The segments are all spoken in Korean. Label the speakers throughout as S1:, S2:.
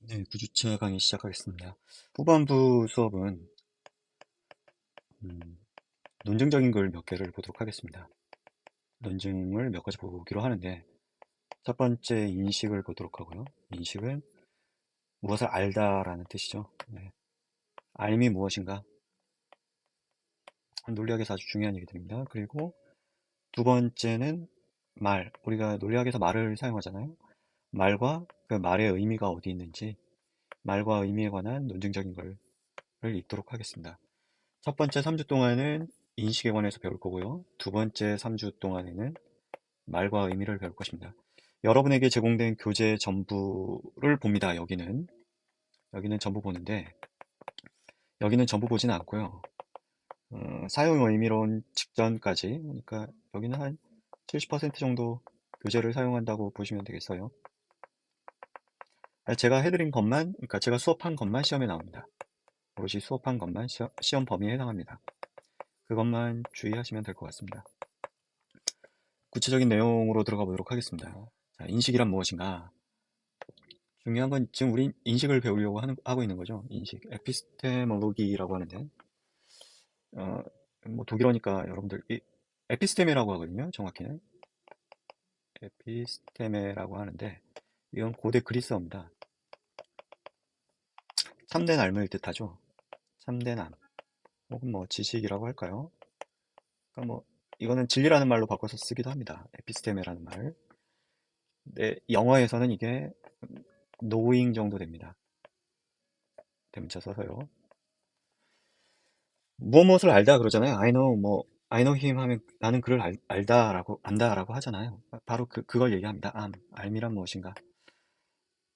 S1: 네, 9주차 강의 시작하겠습니다. 후반부 수업은 음, 논증적인 걸 몇 개를 보도록 하겠습니다. 논증을 몇 가지 보기로 하는데 첫 번째 인식을 보도록 하고요. 인식은 무엇을 알다라는 뜻이죠. 네, 알미 무엇인가? 논리학에서 아주 중요한 얘기들입니다. 그리고 두 번째는 말. 우리가 논리학에서 말을 사용하잖아요. 말과 그 말의 의미가 어디 있는지 말과 의미에 관한 논증적인 걸 읽도록 하겠습니다. 첫 번째 3주 동안은 인식에 관해서 배울 거고요. 두 번째 3주 동안에는 말과 의미를 배울 것입니다. 여러분에게 제공된 교재 전부를 봅니다. 여기는 전부 보는데 여기는 전부 보지는 않고요. 사용 의미론 직전까지, 그러니까 여기는 한 70% 정도 교재를 사용한다고 보시면 되겠어요. 제가 해드린 것만, 그러니까 제가 수업한 것만 시험에 나옵니다. 오롯이 수업한 것만 시험 범위에 해당합니다. 그것만 주의하시면 될 것 같습니다. 구체적인 내용으로 들어가 보도록 하겠습니다. 자, 인식이란 무엇인가? 중요한 건 지금 우리 인식을 배우려고 하고 있는 거죠. 인식, 에피스테몰로기라고 하는데, 어, 뭐 독일어니까 여러분들 에피스테메라고 하거든요. 정확히는 에피스테메라고 하는데, 이건 고대 그리스어입니다. 참된 알을 뜻하죠. 참된 암, 혹은 뭐 지식이라고 할까요? 그러니까 뭐 이거는 진리라는 말로 바꿔서 쓰기도 합니다. 에피스테메라는 말. 근데 영어에서는 이게 knowing 정도 됩니다. 대문자 써서요. 무엇을 알다 그러잖아요. I know him 하면 나는 그를 알다라고, 안다라고 하잖아요. 바로 그걸 얘기합니다. 알미란 무엇인가.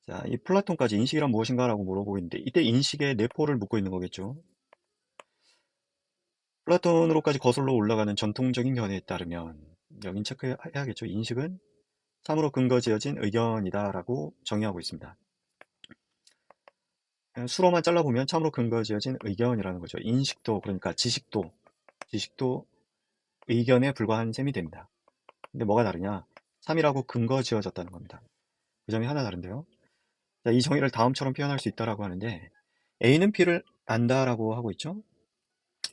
S1: 자, 이 플라톤까지 인식이란 무엇인가라고 물어보고 있는데, 이때 인식의 내포를 묻고 있는 거겠죠. 플라톤으로까지 거슬러 올라가는 전통적인 견해에 따르면, 여긴 체크해야겠죠. 인식은 참으로 근거 지어진 의견이다라고 정의하고 있습니다. 수로만 잘라보면 참으로 근거 지어진 의견이라는 거죠. 인식도, 그러니까 지식도 의견에 불과한 셈이 됩니다. 근데 뭐가 다르냐? 참이라고 근거 지어졌다는 겁니다. 그 점이 하나 다른데요. 자, 이 정의를 다음처럼 표현할 수 있다라고 하는데 A는 P를 안다라고 하고 있죠.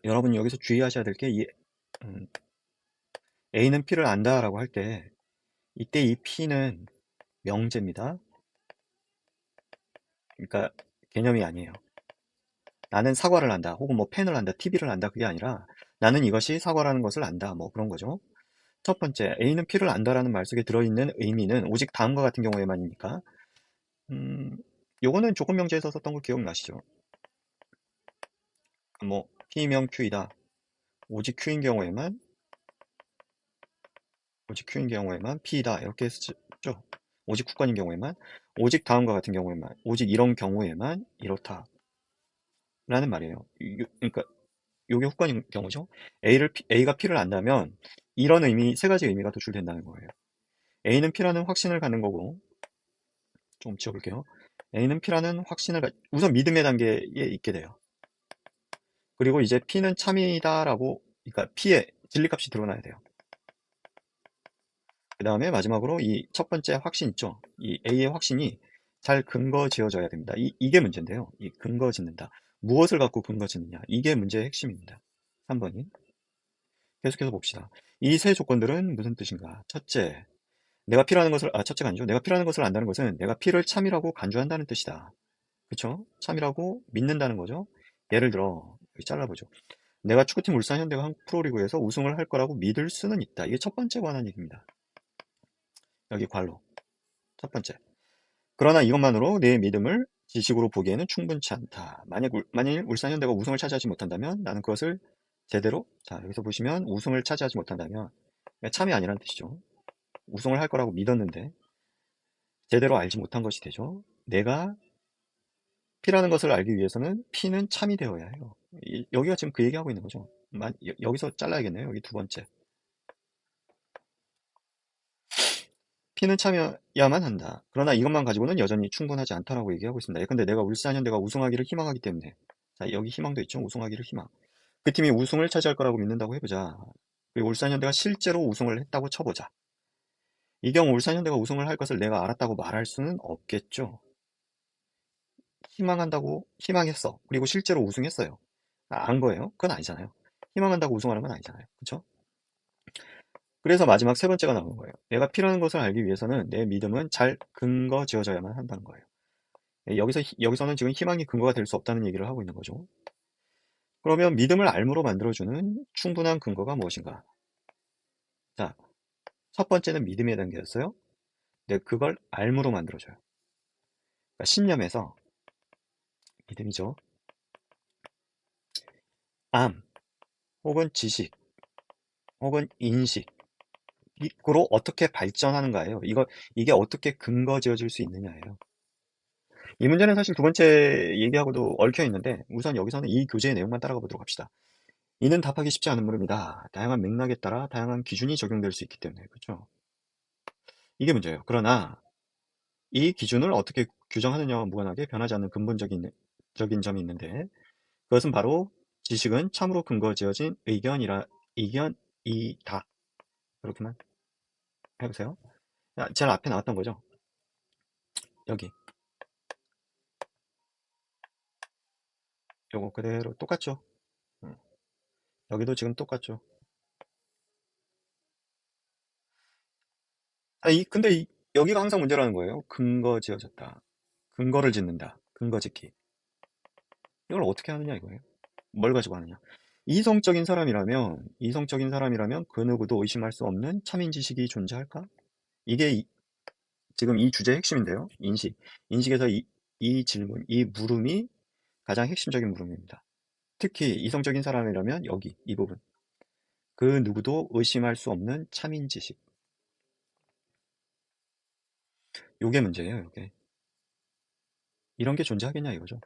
S1: 여러분 여기서 주의하셔야 될 게 A는 P를 안다라고 할 때 이때 이 P는 명제입니다. 그러니까 개념이 아니에요. 나는 사과를 안다, 혹은 뭐 펜을 안다, TV를 안다, 그게 아니라 나는 이것이 사과라는 것을 안다, 뭐 그런 거죠. 첫 번째, A는 P를 안다라는 말 속에 들어있는 의미는 오직 다음과 같은 경우에만이니까 요거는 조건 명제에서 썼던 거 기억나시죠? 뭐 P명 Q이다. 오직 Q인 경우에만 P이다. 이렇게 쓰죠. 오직 국가인 경우에만, 오직 다음과 같은 경우에만, 오직 이런 경우에만 이렇다. 라는 말이에요. 그러니까 요게 후권인 경우죠. A가 P를 안다면 이런 의미, 세 가지 의미가 도출된다는 거예요. A는 P라는 확신을 갖는 거고, 좀 지워볼게요. A는 P라는 우선 믿음의 단계에 있게 돼요. 그리고 이제 P는 참이다라고, 그러니까 P의 진리값이 드러나야 돼요. 그 다음에 마지막으로 이 첫 번째 확신 있죠? 이 A의 확신이 잘 근거 지어져야 됩니다. 이게 문제인데요. 이 근거 짓는다. 무엇을 갖고 근거 짓느냐. 이게 문제의 핵심입니다. 3번이. 계속해서 봅시다. 이 세 조건들은 무슨 뜻인가? 첫째, 첫째가 아니죠. 내가 P라는 것을 안다는 것은 내가 P를 참이라고 간주한다는 뜻이다. 그쵸? 참이라고 믿는다는 거죠. 예를 들어, 여기 잘라보죠. 내가 축구팀 울산 현대가 한국 프로리그에서 우승을 할 거라고 믿을 수는 있다. 이게 첫 번째 관한 얘기입니다. 여기 괄호. 첫 번째. 그러나 이것만으로 내 믿음을 지식으로 보기에는 충분치 않다. 만일 울산 현대가 우승을 차지하지 못한다면 나는 그것을 제대로, 자, 여기서 보시면 우승을 차지하지 못한다면 참이 아니라는 뜻이죠. 우승을 할 거라고 믿었는데 제대로 알지 못한 것이 되죠. 내가 P라는 것을 알기 위해서는 P는 참이 되어야 해요. 여기가 지금 그 얘기하고 있는 거죠. 여기서 잘라야겠네요. 여기 두 번째. P는 참여야만 한다. 그러나 이것만 가지고는 여전히 충분하지 않다라고 얘기하고 있습니다. 근데 내가 울산 현대가 우승하기를 희망하기 때문에, 자, 여기 희망도 있죠. 우승하기를 희망. 그 팀이 우승을 차지할 거라고 믿는다고 해보자. 그리고 울산 현대가 실제로 우승을 했다고 쳐보자. 이 경우 울산 현대가 우승을 할 것을 내가 알았다고 말할 수는 없겠죠. 희망한다고 희망했어. 그리고 실제로 우승했어요. 안 거예요? 그건 아니잖아요. 희망한다고 우승하는 건 아니잖아요. 그쵸? 그래서 마지막 세 번째가 나오는 거예요. 내가 필요한 것을 알기 위해서는 내 믿음은 잘 근거 지어져야만 한다는 거예요. 여기서는 지금 희망이 근거가 될 수 없다는 얘기를 하고 있는 거죠. 그러면 믿음을 알므로 만들어주는 충분한 근거가 무엇인가? 자, 첫 번째는 믿음의 단계였어요. 네, 그걸 알므로 만들어줘요. 그러니까 신념에서 믿음이죠. 암, 혹은 지식, 혹은 인식, 이로 어떻게 발전하는가예요. 이게 어떻게 근거 지어질 수 있느냐예요. 이 문제는 사실 두 번째 얘기하고도 얽혀 있는데 우선 여기서는 이 교재의 내용만 따라가 보도록 합시다. 이는 답하기 쉽지 않은 물음이다. 다양한 맥락에 따라 다양한 기준이 적용될 수 있기 때문에 그렇죠. 이게 문제예요. 그러나 이 기준을 어떻게 규정하느냐와 무관하게 변하지 않는 근본적인 점이 있는데 그것은 바로 지식은 참으로 근거 지어진 의견이다. 그렇게만 해보세요. 제일 앞에 나왔던 거죠. 여기 요거 그대로 똑같죠. 음, 여기도 지금 똑같죠. 근데 여기가 항상 문제라는 거예요. 근거 지어졌다. 근거를 짓는다. 근거 짓기. 이걸 어떻게 하느냐 이거예요. 뭘 가지고 하느냐. 이성적인 사람이라면 그 누구도 의심할 수 없는 참인 지식이 존재할까? 이게 지금 이 주제의 핵심인데요. 인식. 인식에서 이 질문, 이 물음이 가장 핵심적인 물음입니다. 특히 이성적인 사람이라면 여기, 이 부분. 그 누구도 의심할 수 없는 참인 지식. 요게 문제예요, 요게. 이런 게 존재하겠냐 이거죠.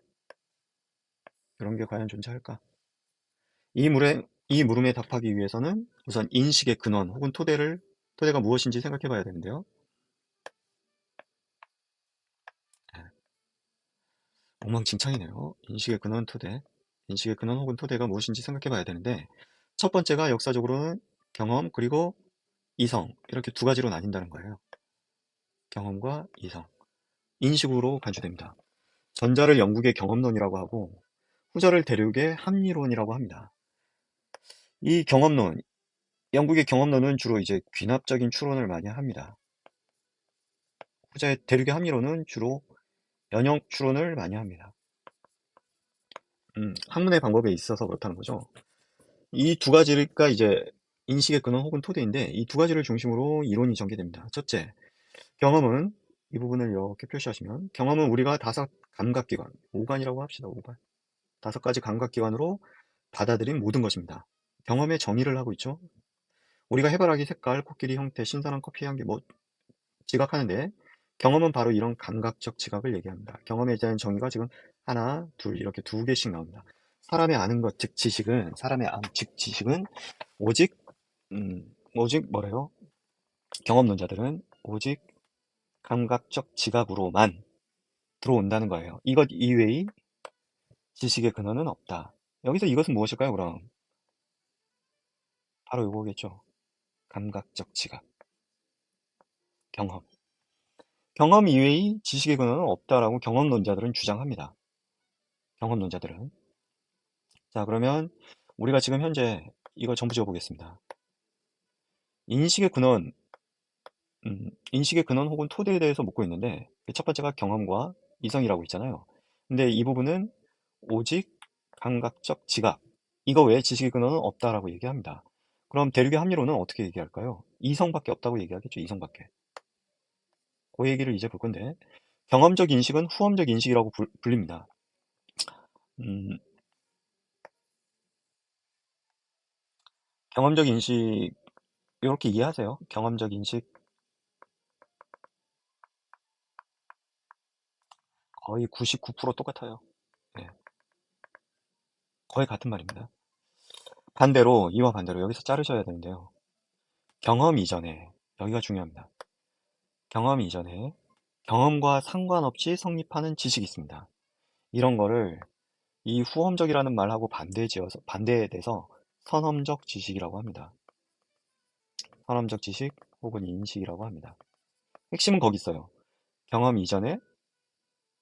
S1: 이런 게 과연 존재할까? 이 물음에 답하기 위해서는 우선 인식의 근원 혹은 토대가 무엇인지 생각해 봐야 되는데요. 네, 엉망진창이네요. 인식의 근원 혹은 토대가 무엇인지 생각해 봐야 되는데, 첫 번째가 역사적으로는 경험, 그리고 이성, 이렇게 두 가지로 나뉜다는 거예요. 경험과 이성. 인식으로 간주됩니다. 전자를 영국의 경험론이라고 하고, 후자를 대륙의 합리론이라고 합니다. 이 경험론, 영국의 경험론은 주로 이제 귀납적인 추론을 많이 합니다. 후자의 대륙의 합리론은 주로 연역 추론을 많이 합니다. 학문의 방법에 있어서 그렇다는 거죠. 이 두 가지가 이제 인식의 근원 혹은 토대인데 이 두 가지를 중심으로 이론이 전개됩니다. 첫째, 경험은 이 부분을 이렇게 표시하시면 경험은 우리가 다섯 감각기관, 오감이라고 합시다. 오감. 다섯 가지 감각기관으로 받아들인 모든 것입니다. 경험의 정의를 하고 있죠. 우리가 해바라기 색깔, 코끼리 형태, 신선한 커피 향기 뭐 지각하는데 경험은 바로 이런 감각적 지각을 얘기합니다. 경험에 대한 정의가 지금 하나, 둘 이렇게 두 개씩 나옵니다. 사람의 아는 것, 즉 지식은 오직 오직 뭐래요? 경험론자들은 오직 감각적 지각으로만 들어온다는 거예요. 이것 이외의 지식의 근원은 없다. 여기서 이것은 무엇일까요, 그럼? 바로 이거겠죠. 감각적 지각, 경험. 경험 이외의 지식의 근원은 없다라고 경험론자들은 주장합니다. 경험론자들은. 자, 그러면 우리가 지금 현재 이거 전부 지어보겠습니다. 인식의 근원, 인식의 근원 혹은 토대에 대해서 묻고 있는데 첫 번째가 경험과 이성이라고 있잖아요. 근데 이 부분은 오직 감각적 지각, 이거 외에 지식의 근원은 없다라고 얘기합니다. 그럼 대륙의 합리론은 어떻게 얘기할까요? 이성밖에 없다고 얘기하겠죠. 이성밖에. 그 얘기를 이제 볼 건데 경험적 인식은 후험적 인식이라고 불립니다. 음, 경험적 인식 이렇게 이해하세요. 경험적 인식 거의 99% 똑같아요. 네, 거의 같은 말입니다. 반대로 이와 반대로 여기서 자르셔야 되는데요. 경험 이전에 여기가 중요합니다. 경험 이전에 경험과 상관없이 성립하는 지식이 있습니다. 이런 거를 이 후험적이라는 말하고 반대에 대해서 선험적 지식이라고 합니다. 선험적 지식 혹은 인식이라고 합니다. 핵심은 거기 있어요. 경험 이전에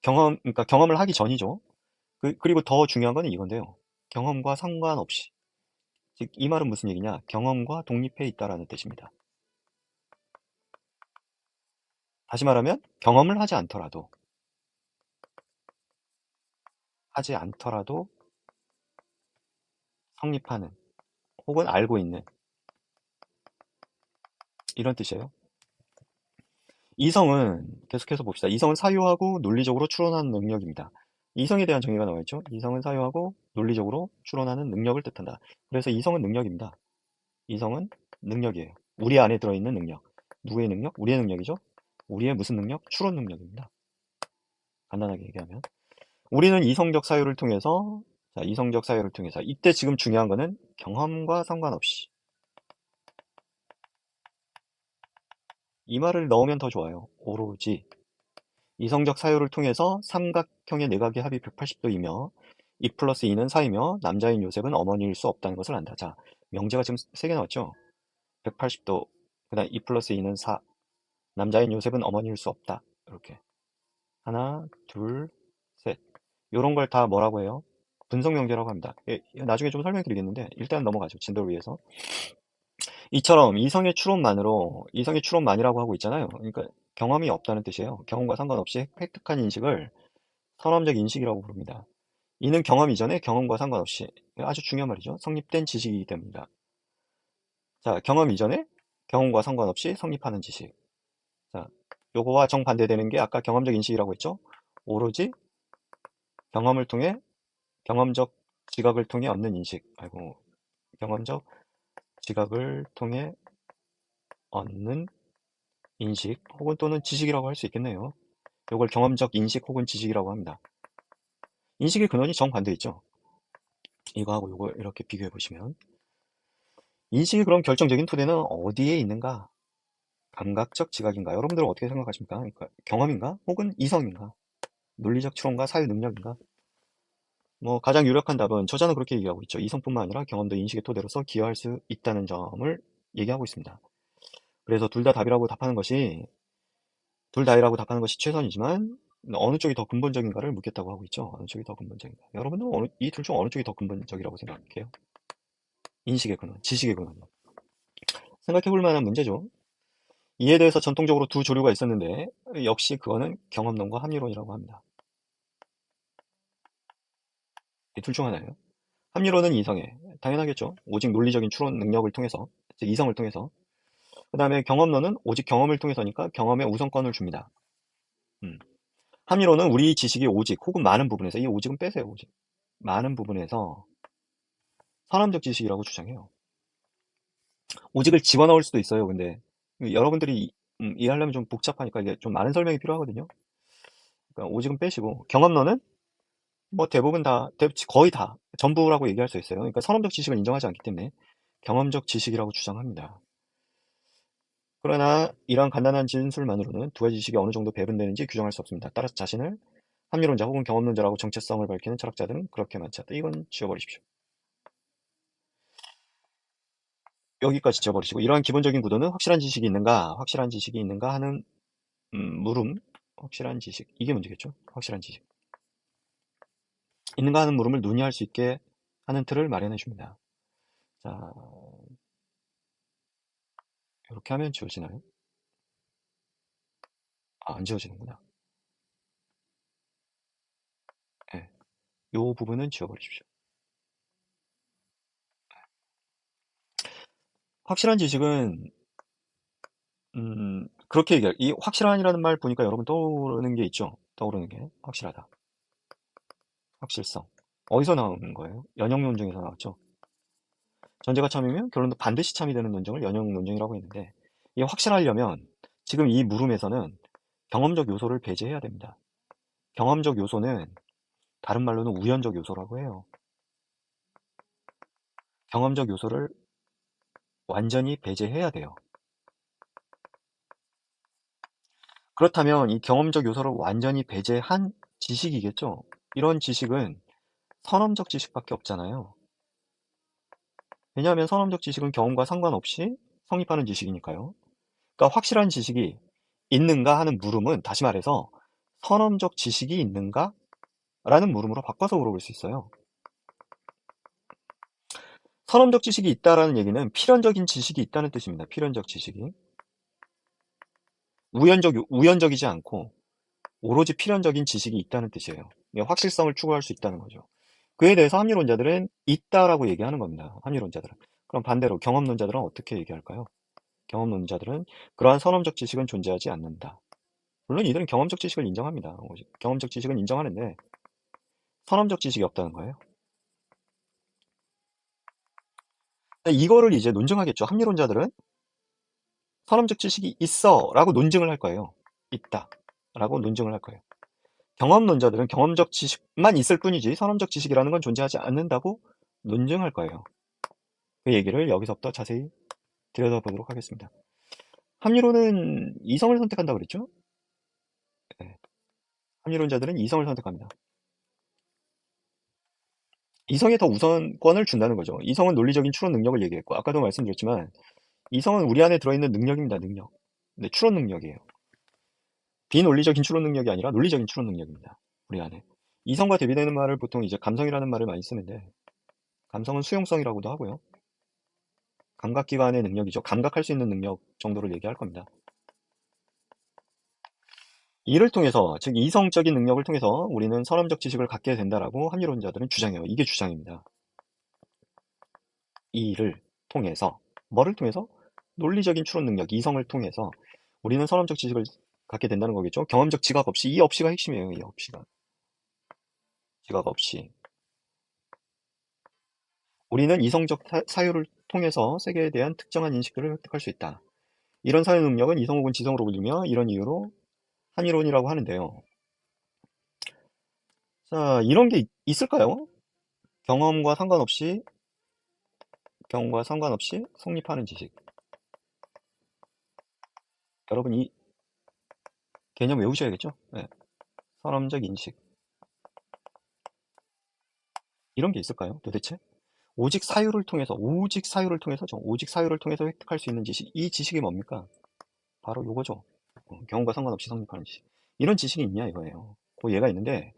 S1: 그러니까 경험을 하기 전이죠. 그리고 더 중요한 거는 이건데요. 경험과 상관없이. 즉, 이 말은 무슨 얘기냐? 경험과 독립해 있다라는 뜻입니다. 다시 말하면, 경험을 하지 않더라도 성립하는, 혹은 알고 있는, 이런 뜻이에요. 이성은, 계속해서 봅시다. 이성은 사유하고 논리적으로 추론하는 능력입니다. 이성에 대한 정의가 나와 있죠? 이성은 사유하고 논리적으로 추론하는 능력을 뜻한다. 그래서 이성은 능력입니다. 이성은 능력이에요. 우리 안에 들어있는 능력. 누구의 능력? 우리의 능력이죠? 우리의 무슨 능력? 추론 능력입니다. 간단하게 얘기하면. 우리는 이성적 사유를 통해서, 자, 이성적 사유를 통해서, 이때 지금 중요한 거는 경험과 상관없이. 이 말을 넣으면 더 좋아요. 오로지. 이성적 사유를 통해서 삼각형의 내각의 합이 180도이며 2 플러스 2는 4이며 남자인 요셉은 어머니일 수 없다는 것을 안다. 자, 명제가 지금 3개 나왔죠? 180도, 그 다음 2 플러스 2는 4, 남자인 요셉은 어머니일 수 없다. 이렇게. 하나, 둘, 셋. 요런 걸 다 뭐라고 해요? 분석 명제라고 합니다. 나중에 좀 설명드리겠는데 일단 넘어가죠. 진도를 위해서. 이처럼 이성의 추론만이라고 하고 있잖아요. 그러니까 경험이 없다는 뜻이에요. 경험과 상관없이 획득한 인식을 선험적 인식이라고 부릅니다. 이는 경험 이전에 경험과 상관없이 아주 중요한 말이죠. 성립된 지식이기 때문입니다. 자, 경험 이전에 경험과 상관없이 성립하는 지식. 자, 요거와 정반대되는 게 아까 경험적 인식이라고 했죠. 오로지 경험을 통해 경험적 지각을 통해 얻는 인식. 아이고, 경험적 지각을 통해 얻는 인식 혹은 또는 지식이라고 할 수 있겠네요. 이걸 경험적 인식 혹은 지식이라고 합니다. 인식의 근원이 정반대 있죠. 이거하고 이거 이렇게 비교해 보시면 인식의 그럼 결정적인 토대는 어디에 있는가? 감각적 지각인가? 여러분들은 어떻게 생각하십니까? 그러니까 경험인가? 혹은 이성인가? 논리적 추론과 사유 능력인가? 뭐 가장 유력한 답은 저자는 그렇게 얘기하고 있죠. 이성뿐만 아니라 경험도 인식의 토대로서 기여할 수 있다는 점을 얘기하고 있습니다. 그래서 둘 다이라고 답하는 것이 최선이지만 어느 쪽이 더 근본적인가를 묻겠다고 하고 있죠. 어느 쪽이 더 근본적인가? 여러분은 이 둘 중 어느 쪽이 더 근본적이라고 생각해요? 인식의 근원, 지식의 근원. 생각해 볼 만한 문제죠. 이에 대해서 전통적으로 두 조류가 있었는데 역시 그거는 경험론과 합리론이라고 합니다. 이 둘 중 하나예요. 합리론은 이성에 당연하겠죠. 오직 논리적인 추론 능력을 통해서, 즉 이성을 통해서. 그 다음에 경험론은 오직 경험을 통해서니까 경험에 우선권을 줍니다. 음. 합리론은 우리 지식이 오직 혹은 많은 부분에서, 이 오직은 빼세요. 오직 많은 부분에서 선험적 지식이라고 주장해요. 오직을 집어넣을 수도 있어요. 근데 여러분들이 이해하려면 좀 복잡하니까 이게 좀 많은 설명이 필요하거든요. 그러니까 오직은 빼시고 경험론은 뭐 대부분 다, 거의 다 전부라고 얘기할 수 있어요. 그러니까 선험적 지식을 인정하지 않기 때문에 경험적 지식이라고 주장합니다. 그러나 이러한 간단한 진술만으로는 두 가지 지식이 어느 정도 배분되는지 규정할 수 없습니다. 따라서 자신을 합리론자 혹은 경험론자라고 정체성을 밝히는 철학자들은 그렇게 많지 않다. 이건 지워버리십시오. 여기까지 지워버리시고 이러한 기본적인 구도는 확실한 지식이 있는가 하는 물음, 확실한 지식, 이게 문제겠죠. 확실한 지식. 있는가 하는 물음을 논의할 수 있게 하는 틀을 마련해 줍니다. 자, 이렇게 하면 지워지나요? 아, 안 지워지는구나. 네, 요 부분은 지워버리십시오. 확실한 지식은 그렇게 얘기할, 이 확실한이라는 말 보니까 여러분 떠오르는 게 있죠? 떠오르는 게 확실하다. 확실성. 어디서 나오는 거예요? 연역 논증에서 나왔죠? 전제가 참이면 결론도 반드시 참이 되는 논증을 연역 논증이라고 했는데 이 확실하려면 지금 이 물음에서는 경험적 요소를 배제해야 됩니다. 경험적 요소는 다른 말로는 우연적 요소라고 해요. 경험적 요소를 완전히 배제해야 돼요. 그렇다면 이 경험적 요소를 완전히 배제한 지식이겠죠? 이런 지식은 선험적 지식밖에 없잖아요. 왜냐하면 선험적 지식은 경험과 상관없이 성립하는 지식이니까요. 그러니까 확실한 지식이 있는가 하는 물음은 다시 말해서 선험적 지식이 있는가? 라는 물음으로 바꿔서 물어볼 수 있어요. 선험적 지식이 있다라는 얘기는 필연적인 지식이 있다는 뜻입니다. 필연적 지식이. 우연적이지 않고 오로지 필연적인 지식이 있다는 뜻이에요. 확실성을 추구할 수 있다는 거죠. 그에 대해서 합리론자들은 있다라고 얘기하는 겁니다. 합리론자들은. 그럼 반대로 경험론자들은 어떻게 얘기할까요? 경험론자들은 그러한 선험적 지식은 존재하지 않는다. 물론 이들은 경험적 지식을 인정합니다. 경험적 지식은 인정하는데 선험적 지식이 없다는 거예요. 이거를 이제 논증하겠죠. 합리론자들은 선험적 지식이 있어 라고 논증을 할 거예요. 있다 라고 논증을 할 거예요. 경험론자들은 경험적 지식만 있을 뿐이지 선험적 지식이라는 건 존재하지 않는다고 논증할 거예요. 그 얘기를 여기서부터 자세히 들여다보도록 하겠습니다. 합리론은 이성을 선택한다고 그랬죠? 네. 합리론자들은 이성을 선택합니다. 이성에 더 우선권을 준다는 거죠. 이성은 논리적인 추론 능력을 얘기했고, 아까도 말씀드렸지만, 이성은 우리 안에 들어있는 능력입니다, 능력. 네, 추론 능력이에요. 비논리적인 추론 능력이 아니라 논리적인 추론 능력입니다, 우리 안에. 이성과 대비되는 말을 보통 이제 감성이라는 말을 많이 쓰는데, 감성은 수용성이라고도 하고요. 감각기관의 능력이죠. 감각할 수 있는 능력 정도를 얘기할 겁니다. 이를 통해서, 즉 이성적인 능력을 통해서 우리는 선험적 지식을 갖게 된다라고 합리론자들은 주장해요. 이게 주장입니다. 이를 통해서, 뭐를 통해서? 논리적인 추론 능력, 이성을 통해서 우리는 선험적 지식을 갖게 된다는 거겠죠. 경험적 지각 없이, 이 없이가 핵심이에요. 이 없이가. 지각 없이. 우리는 이성적 사유를 통해서 세계에 대한 특정한 인식들을 획득할 수 있다. 이런 사유 능력은 이성 혹은 지성으로 불리며 이런 이유로 합리론이라고 하는데요. 자, 이런 게 있을까요? 경험과 상관없이 성립하는 지식. 여러분 이 개념 외우셔야겠죠? 네. 선험적 인식. 이런 게 있을까요? 도대체? 오직 사유를 통해서 획득할 수 있는 지식. 이 지식이 뭡니까? 바로 요거죠. 경험과 상관없이 성립하는 지식. 이런 지식이 있냐 이거예요. 그 예가 있는데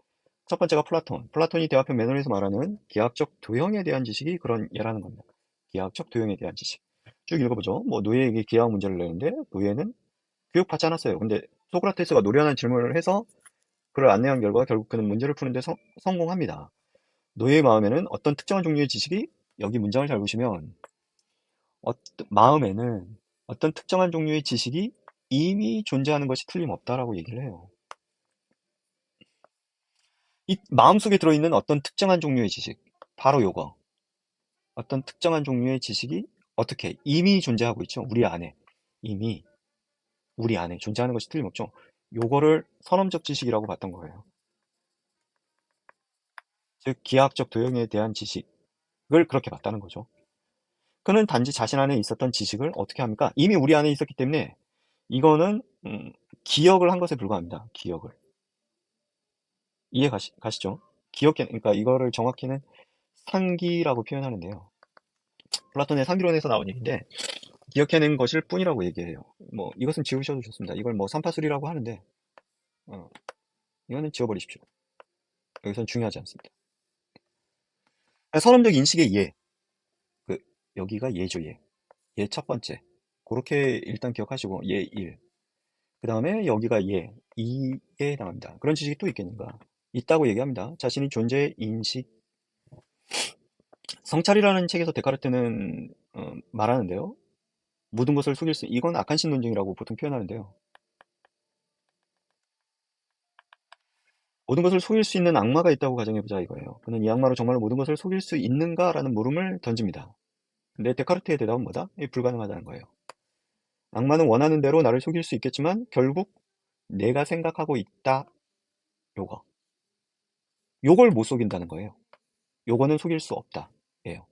S1: 첫 번째가 플라톤. 플라톤이 대화편 매너리에서 말하는 기하학적 도형에 대한 지식이 그런 예라는 겁니다. 기하학적 도형에 대한 지식. 쭉 읽어보죠. 뭐 노예에게 기하학 문제를 내는데 노예는 교육받지 않았어요. 근데 소크라테스가 노련한 질문을 해서 그를 안내한 결과 결국 그는 문제를 푸는데 성공합니다. 노예의 마음에는 어떤 특정한 종류의 지식이 여기 문장을 잘 보시면 마음에는 어떤 특정한 종류의 지식이 이미 존재하는 것이 틀림없다라고 얘기를 해요. 이 마음속에 들어있는 어떤 특정한 종류의 지식, 바로 요거. 어떤 특정한 종류의 지식이 어떻게 이미 존재하고 있죠. 우리 안에. 이미 우리 안에 존재하는 것이 틀림없죠. 요거를 선험적 지식이라고 봤던 거예요. 즉 기하학적 도형에 대한 지식을 그렇게 봤다는 거죠. 그는 단지 자신 안에 있었던 지식을 어떻게 합니까? 이미 우리 안에 있었기 때문에 이거는 기억을 한 것에 불과합니다. 기억을. 이해 가시죠? 그러니까 이거를 정확히는 상기라고 표현하는데요. 플라톤의 상기론에서 나온 얘기인데 기억해낸 것일 뿐이라고 얘기해요. 뭐 이것은 지우셔도 좋습니다. 이걸 뭐 삼파술이라고 하는데 이거는 지워버리십시오. 여기선 중요하지 않습니다. 선험적 인식의 예. 여기가 예죠, 예. 예 첫 번째. 그렇게 일단 기억하시고 예 1. 그 다음에 여기가 예 2에 해당합니다. 그런 지식이 또 있겠는가? 있다고 얘기합니다. 자신이 존재의 인식. 성찰이라는 책에서 데카르트는 말하는데요. 모든 것을 속일 수, 이건 악한신 논증이라고 보통 표현하는데요. 모든 것을 속일 수 있는 악마가 있다고 가정해보자 이거예요. 그는 이 악마로 정말 모든 것을 속일 수 있는가라는 물음을 던집니다. 근데 데카르트의 대답은 뭐다? 불가능하다는 거예요. 악마는 원하는 대로 나를 속일 수 있겠지만 결국 내가 생각하고 있다. 요거. 요걸 못 속인다는 거예요. 요거는 속일 수 없다. 예요.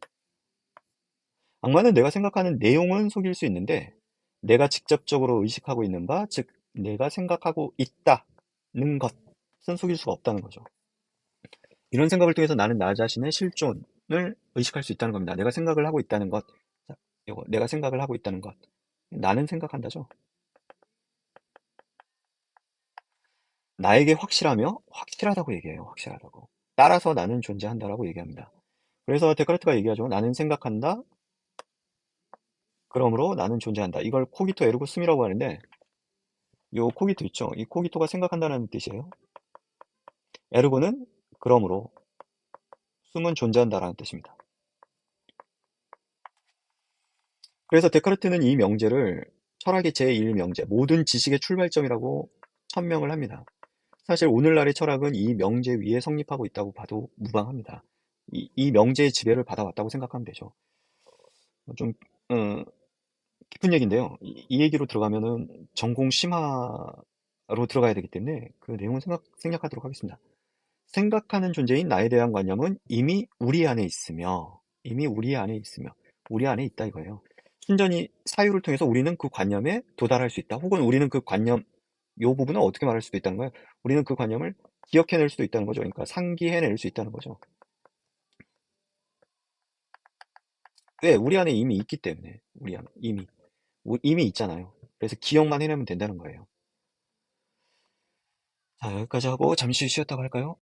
S1: 악마는 내가 생각하는 내용은 속일 수 있는데 내가 직접적으로 의식하고 있는 바, 즉 내가 생각하고 있다는 것은 속일 수가 없다는 거죠. 이런 생각을 통해서 나는 나 자신의 실존을 의식할 수 있다는 겁니다. 내가 생각을 하고 있다는 것. 자, 요거 내가 생각을 하고 있다는 것. 나는 생각한다죠. 나에게 확실하며 확실하다고 얘기해요. 확실하다고. 따라서 나는 존재한다라고 얘기합니다. 그래서 데카르트가 얘기하죠. 나는 생각한다. 그러므로 나는 존재한다. 이걸 코기토 에르고 숨이라고 하는데 요 코기토 있죠. 이 코기토가 생각한다는 뜻이에요. 에르고는 그러므로 숨은 존재한다라는 뜻입니다. 그래서 데카르트는 이 명제를 철학의 제1명제, 모든 지식의 출발점이라고 천명을 합니다. 사실 오늘날의 철학은 이 명제 위에 성립하고 있다고 봐도 무방합니다. 이 명제의 지배를 받아왔다고 생각하면 되죠. 좀 어, 깊은 얘기인데요. 이 얘기로 들어가면은 전공 심화로 들어가야 되기 때문에 그 내용은 생략하도록 하겠습니다. 생각하는 존재인 나에 대한 관념은 이미 우리 안에 있으며, 우리 안에 있다 이거예요. 순전히 사유를 통해서 우리는 그 관념에 도달할 수 있다. 혹은 우리는 그 관념, 요 부분을 어떻게 말할 수도 있다는 거예요. 우리는 그 관념을 기억해낼 수도 있다는 거죠. 그러니까 상기해낼 수 있다는 거죠. 왜? 우리 안에 이미 있기 때문에. 우리 안에 이미 있잖아요. 그래서 기억만 해내면 된다는 거예요. 자, 여기까지 하고 잠시 쉬었다고 할까요?